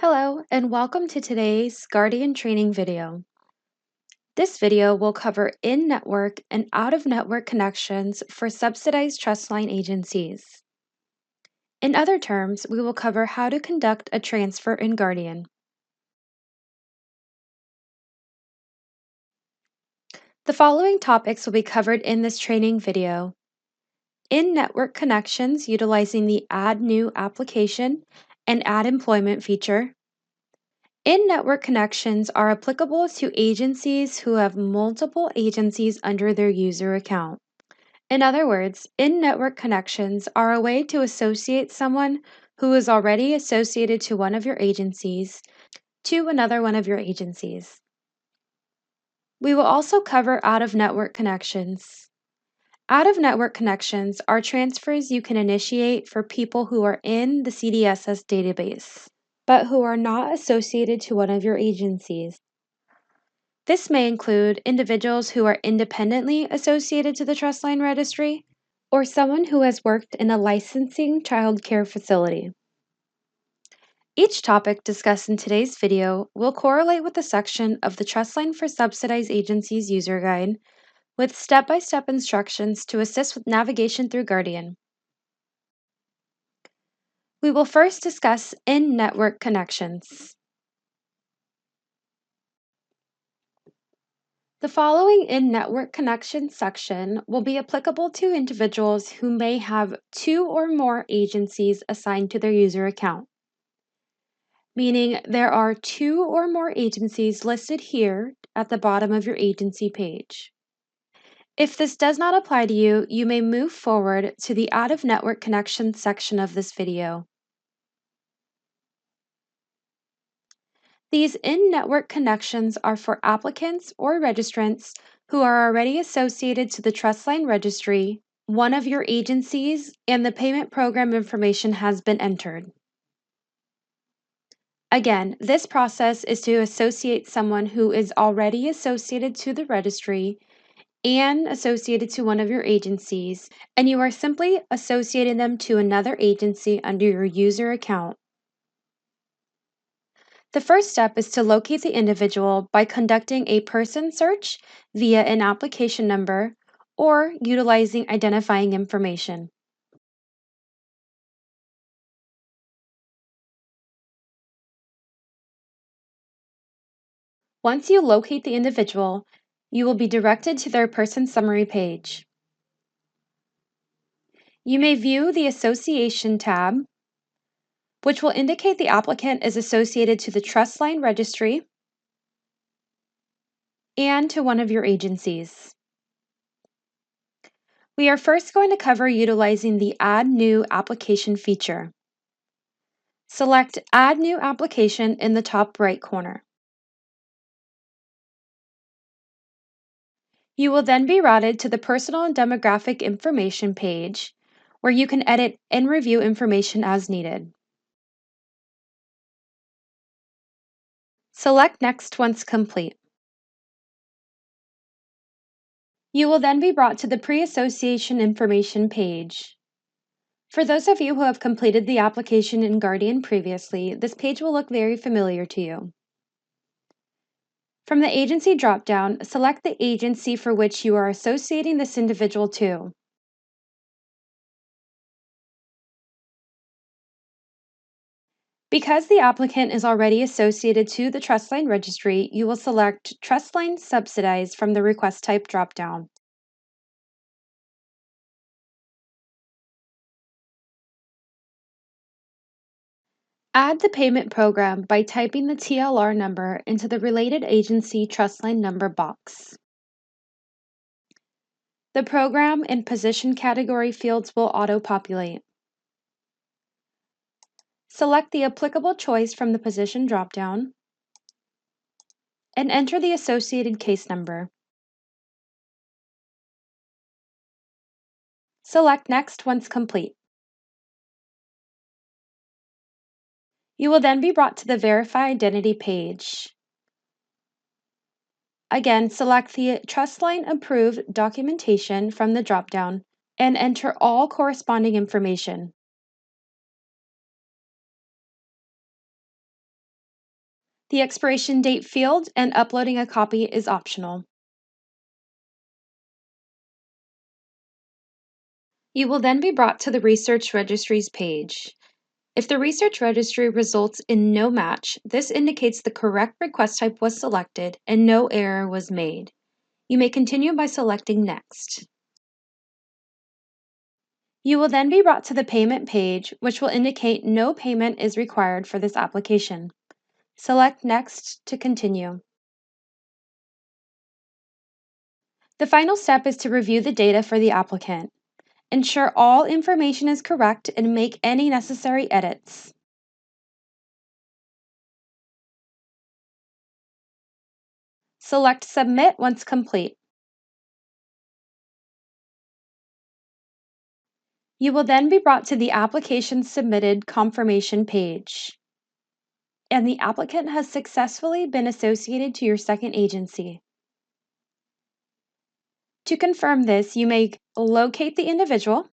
Hello, and welcome to today's Guardian training video. This video will cover in-network and out-of-network connections for subsidized TrustLine agencies. In other terms, we will cover how to conduct a transfer in Guardian. The following topics will be covered in this training video. In-network connections utilizing the Add New Application and Add Employment feature. In-network connections are applicable to agencies who have multiple agencies under their user account. In other words, in-network connections are a way to associate someone who is already associated to one of your agencies to another one of your agencies. We will also cover out-of-network connections. Out-of-network connections are transfers you can initiate for people who are in the CDSS database, but who are not associated to one of your agencies. This may include individuals who are independently associated to the TrustLine registry, or someone who has worked in a licensing child care facility. Each topic discussed in today's video will correlate with the section of the TrustLine for Subsidized Agencies user guide with step-by-step instructions to assist with navigation through Guardian. We will first discuss in-network connections. The following in-network connection section will be applicable to individuals who may have two or more agencies assigned to their user account, meaning there are two or more agencies listed here at the bottom of your agency page. If this does not apply to you, you may move forward to the out-of-network connection section of this video. These in-network connections are for applicants or registrants who are already associated to the TrustLine registry, one of your agencies, and the payment program information has been entered. Again, this process is to associate someone who is already associated to the registry and associated to one of your agencies, and you are simply associating them to another agency under your user account. The first step is to locate the individual by conducting a person search via an application number or utilizing identifying information. Once you locate the individual, you will be directed to their person summary page. You may view the Association tab, which will indicate the applicant is associated to the TrustLine registry and to one of your agencies. We are first going to cover utilizing the Add New Application feature. Select Add New Application in the top right corner. You will then be routed to the Personal and Demographic Information page, where you can edit and review information as needed. Select Next once complete. You will then be brought to the Pre-Association Information page. For those of you who have completed the application in Guardian previously, this page will look very familiar to you. From the Agency dropdown, select the agency for which you are associating this individual to. Because the applicant is already associated to the TrustLine registry, you will select TrustLine Subsidized from the Request Type dropdown. Add the payment program by typing the TLR number into the related agency TrustLine number box. The program and position category fields will auto-populate. Select the applicable choice from the position dropdown and enter the associated case number. Select Next once complete. You will then be brought to the Verify Identity page. Again, select the TrustLine Approved documentation from the dropdown and enter all corresponding information. The expiration date field and uploading a copy is optional. You will then be brought to the Research Registries page. If the Research Registry results in no match, this indicates the correct request type was selected and no error was made. You may continue by selecting Next. You will then be brought to the payment page, which will indicate no payment is required for this application. Select Next to continue. The final step is to review the data for the applicant. Ensure all information is correct and make any necessary edits. Select Submit once complete. You will then be brought to the Application Submitted confirmation page, and the applicant has successfully been associated to your second agency. To confirm this, you may locate the individual,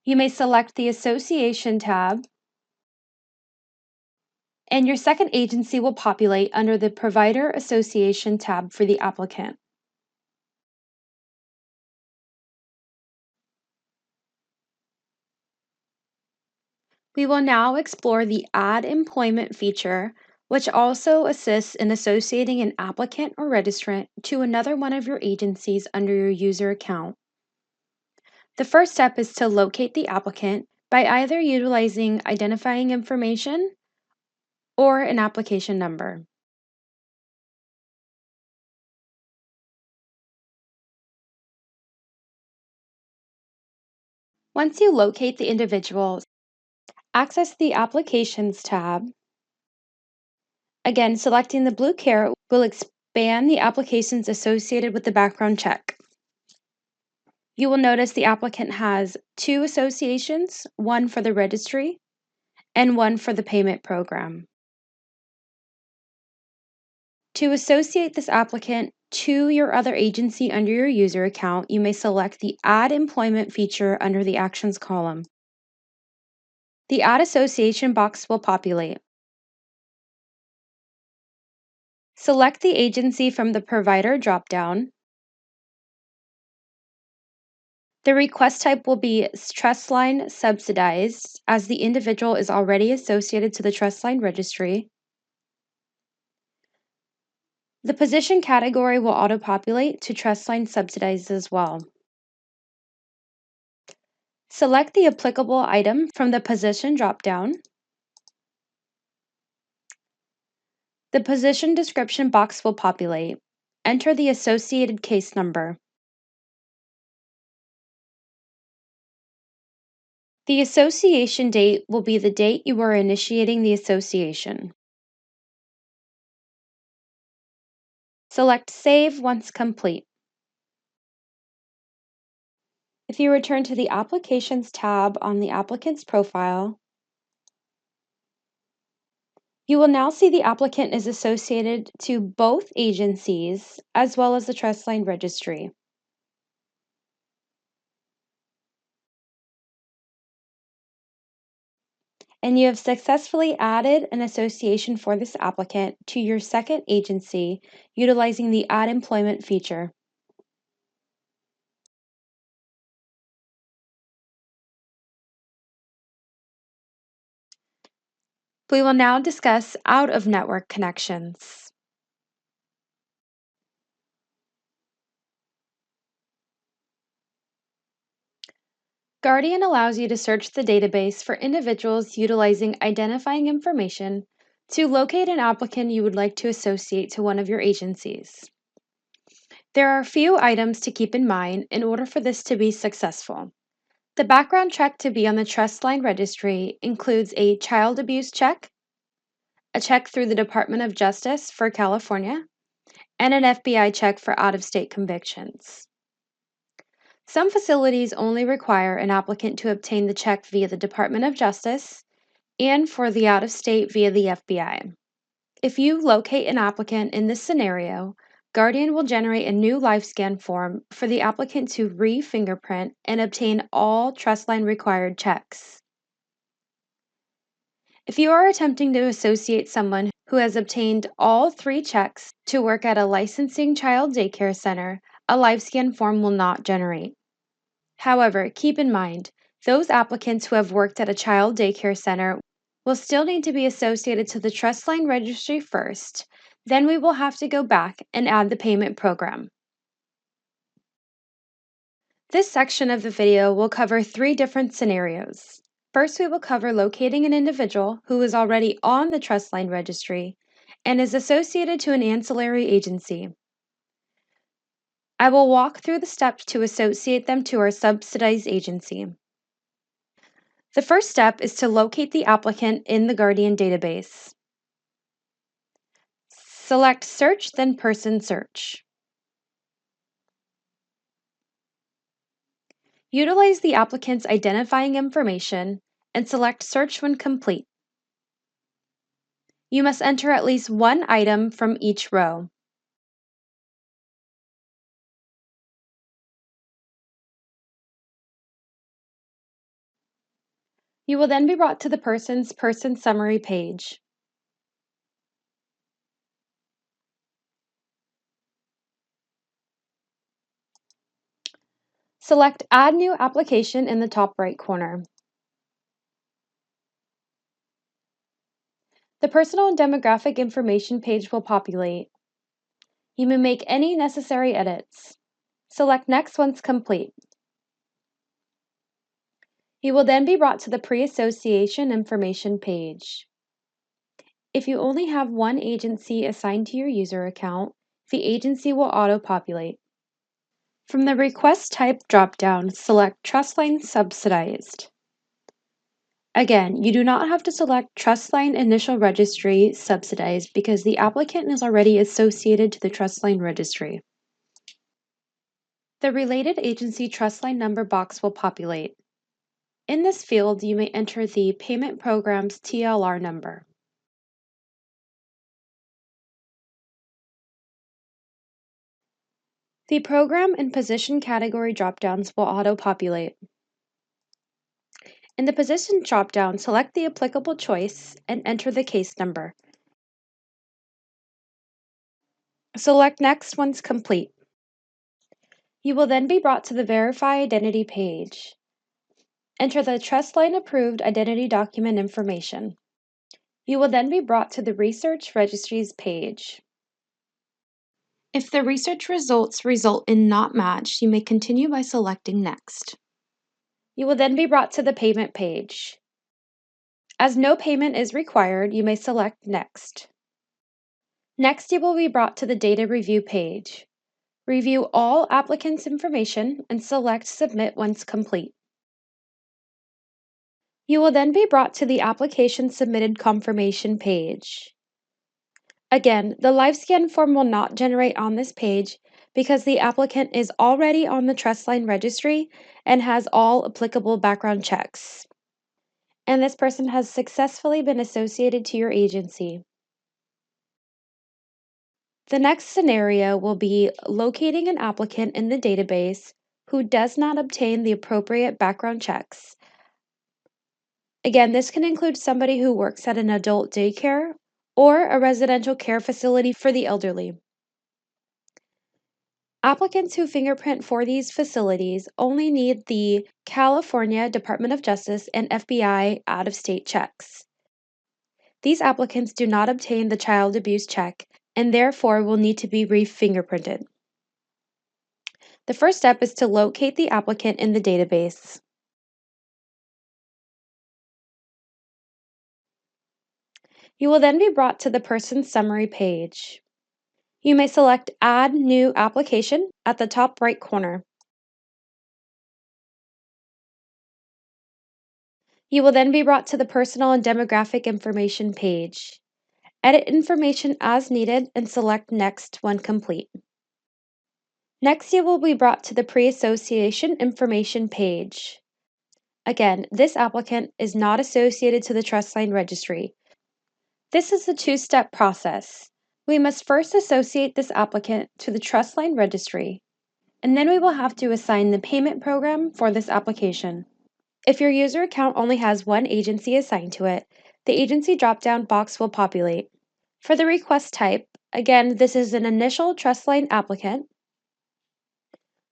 you may select the Association tab, and your second agency will populate under the Provider Association tab for the applicant. We will now explore the Add Employment feature, which also assists in associating an applicant or registrant to another one of your agencies under your user account. The first step is to locate the applicant by either utilizing identifying information or an application number. Once you locate the individual, access the Applications tab. Again, selecting the blue caret will expand the applications associated with the background check. You will notice the applicant has 2 associations, one for the registry and one for the payment program. To associate this applicant to your other agency under your user account, you may select the Add Employment feature under the Actions column. The Add Association box will populate. Select the agency from the Provider dropdown. The request type will be TrustLine Subsidized, as the individual is already associated to the TrustLine registry. The position category will auto-populate to TrustLine Subsidized as well. Select the applicable item from the Position dropdown. The position description box will populate. Enter the associated case number. The association date will be the date you are initiating the association. Select Save once complete. If you return to the Applications tab on the applicant's profile, you will now see the applicant is associated to both agencies as well as the TrustLine registry. And you have successfully added an association for this applicant to your second agency utilizing the Add Employment feature. We will now discuss out-of-network connections. Guardian allows you to search the database for individuals utilizing identifying information to locate an applicant you would like to associate to one of your agencies. There are a few items to keep in mind in order for this to be successful. The background check to be on the TrustLine registry includes a child abuse check, a check through the Department of Justice for California, and an FBI check for out-of-state convictions. Some facilities only require an applicant to obtain the check via the Department of Justice and for the out-of-state via the FBI. If you locate an applicant in this scenario, Guardian will generate a new LifeScan form for the applicant to re-fingerprint and obtain all TrustLine required checks. If you are attempting to associate someone who has obtained all 3 checks to work at a licensing child daycare center, a LiveScan form will not generate. However, keep in mind, those applicants who have worked at a child daycare center will still need to be associated to the TrustLine registry first. Then we will have to go back and add the payment program. This section of the video will cover 3 different scenarios. First, we will cover locating an individual who is already on the TrustLine registry and is associated to an ancillary agency. I will walk through the steps to associate them to our subsidized agency. The first step is to locate the applicant in the Guardian database. Select Search, then Person Search. Utilize the applicant's identifying information and select Search when complete. You must enter at least one item from each row. You will then be brought to the person's Person Summary page. Select Add New Application in the top right corner. The Personal and Demographic Information page will populate. You may make any necessary edits. Select Next once complete. You will then be brought to the Pre-Association Information page. If you only have one agency assigned to your user account, the agency will auto-populate. From the Request Type dropdown, select TrustLine Subsidized. Again, you do not have to select TrustLine Initial Registry Subsidized because the applicant is already associated to the TrustLine registry. The Related Agency TrustLine number box will populate. In this field, you may enter the payment program's TLR number. The Program and Position category dropdowns will auto-populate. In the Position dropdown, select the applicable choice and enter the case number. Select Next once complete. You will then be brought to the Verify Identity page. Enter the TrustLine approved identity document information. You will then be brought to the Research Registries page. If the research results result in not matched, you may continue by selecting Next. You will then be brought to the Payment page. As no payment is required, you may select Next. Next, you will be brought to the Data Review page. Review all applicants' information and select Submit once complete. You will then be brought to the Application Submitted Confirmation page. Again, the LiveScan form will not generate on this page because the applicant is already on the TrustLine registry and has all applicable background checks. And this person has successfully been associated to your agency. The next scenario will be locating an applicant in the database who does not obtain the appropriate background checks. Again, this can include somebody who works at an adult daycare or a residential care facility for the elderly. Applicants who fingerprint for these facilities only need the California Department of Justice and FBI out-of-state checks. These applicants do not obtain the child abuse check and therefore will need to be re-fingerprinted. The first step is to locate the applicant in the database. You will then be brought to the Person Summary page. You may select Add New Application at the top right corner. You will then be brought to the Personal and Demographic Information page. Edit information as needed and select Next when complete. Next, you will be brought to the Pre-Association Information page. Again, this applicant is not associated to the TrustLine registry. This is a two-step process. We must first associate this applicant to the TrustLine registry, and then we will have to assign the payment program for this application. If your user account only has one agency assigned to it, The agency drop-down box will populate. For the request type, again, this is an initial TrustLine applicant.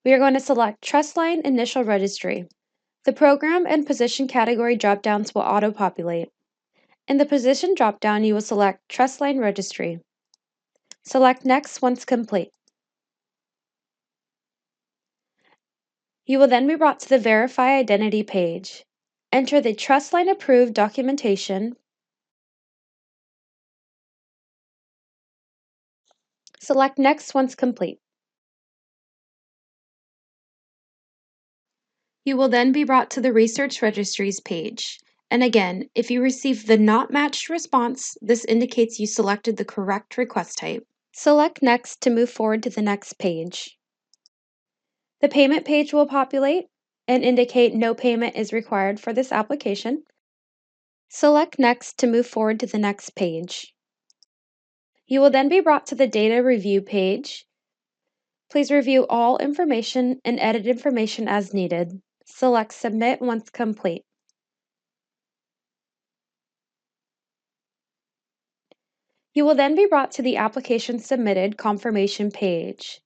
We are going to select TrustLine Initial Registry. The program and position category drop-downs will auto-populate. In the position drop-down, you will select TrustLine Registry. Select Next once complete. You will then be brought to the Verify Identity page. Enter the TrustLine approved documentation. Select Next once complete. You will then be brought to the Research Registries page. And again, if you receive the Not Matched response, this indicates you selected the correct request type. Select Next to move forward to the next page. The payment page will populate and indicate no payment is required for this application. Select Next to move forward to the next page. You will then be brought to the Data Review page. Please review all information and edit information as needed. Select Submit once complete. You will then be brought to the Application Submitted confirmation page.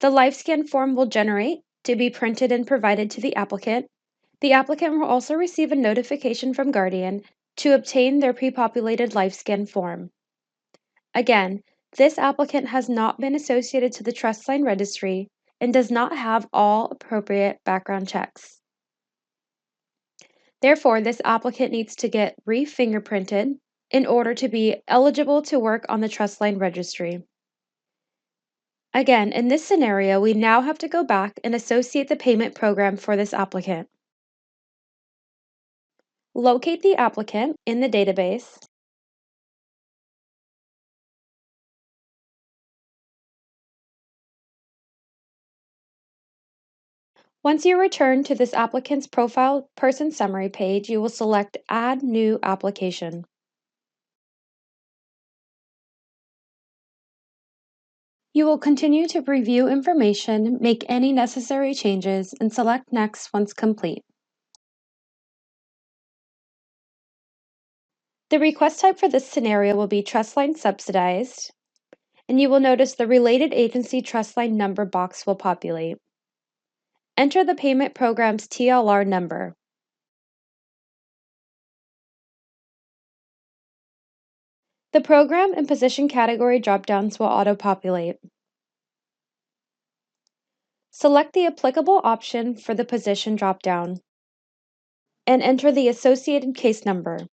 The LifeScan form will generate to be printed and provided to the applicant. The applicant will also receive a notification from Guardian to obtain their pre-populated LifeScan form. Again, this applicant has not been associated to the TrustLine registry and does not have all appropriate background checks. Therefore, this applicant needs to get re-fingerprinted in order to be eligible to work on the TrustLine registry. Again, in this scenario, we now have to go back and associate the payment program for this applicant. Locate the applicant in the database. Once you return to this applicant's profile person summary page, you will select Add New Application. You will continue to review information, make any necessary changes, and select Next once complete. The request type for this scenario will be TrustLine Subsidized, and you will notice the related agency TrustLine number box will populate. Enter the payment program's TLR number. The program and position category dropdowns will auto-populate. Select the applicable option for the position dropdown and enter the associated case number.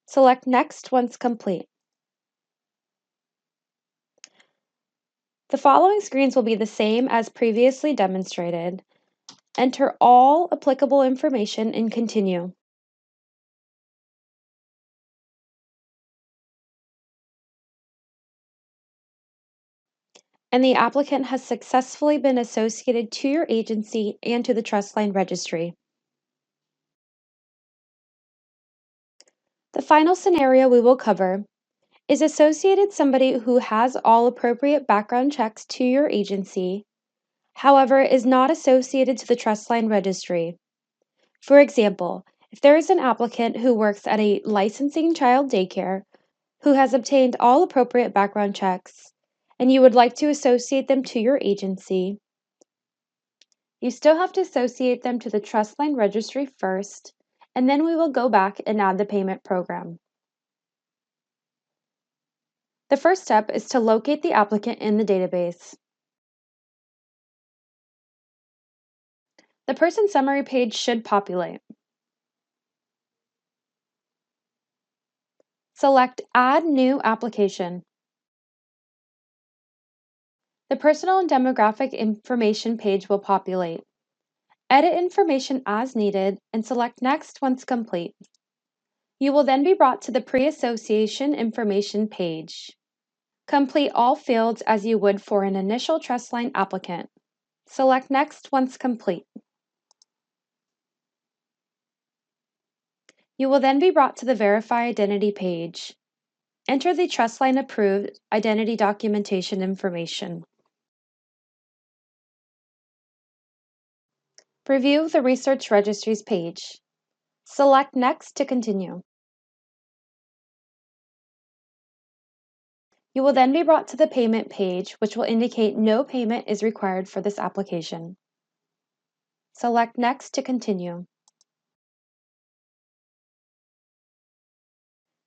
Select Next once complete. The following screens will be the same as previously demonstrated. Enter all applicable information and continue. And the applicant has successfully been associated to your agency and to the TrustLine registry. The final scenario we will cover is associated somebody who has all appropriate background checks to your agency, however, is not associated to the TrustLine registry. For example, if there is an applicant who works at a licensing child daycare who has obtained all appropriate background checks, and you would like to associate them to your agency, you still have to associate them to the TrustLine registry first, and then we will go back and add the payment program. The first step is to locate the applicant in the database. The person summary page should populate. Select Add New Application. The personal and demographic information page will populate. Edit information as needed and select Next once complete. You will then be brought to the pre-association information page. Complete all fields as you would for an initial TrustLine applicant. Select Next once complete. You will then be brought to the Verify Identity page. Enter the TrustLine approved identity documentation information. Review the Research Registries page. Select Next to continue. You will then be brought to the payment page, which will indicate no payment is required for this application. Select Next to continue.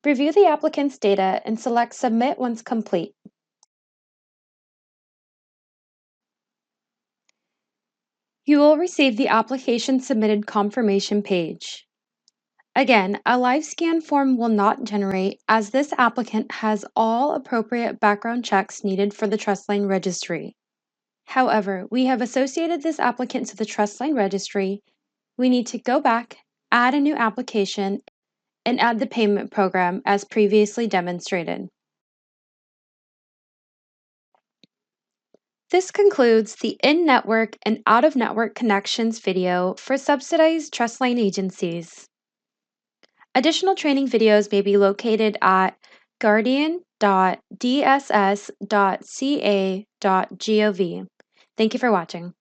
Review the applicant's data and select Submit once complete. You will receive the application submitted confirmation page. Again, a live scan form will not generate as this applicant has all appropriate background checks needed for the TrustLine registry. However, we have associated this applicant to the TrustLine registry. We need to go back, add a new application, and add the payment program as previously demonstrated. This concludes the in-network and out-of-network connections video for subsidized TrustLine agencies. Additional training videos may be located at guardian.dss.ca.gov. Thank you for watching.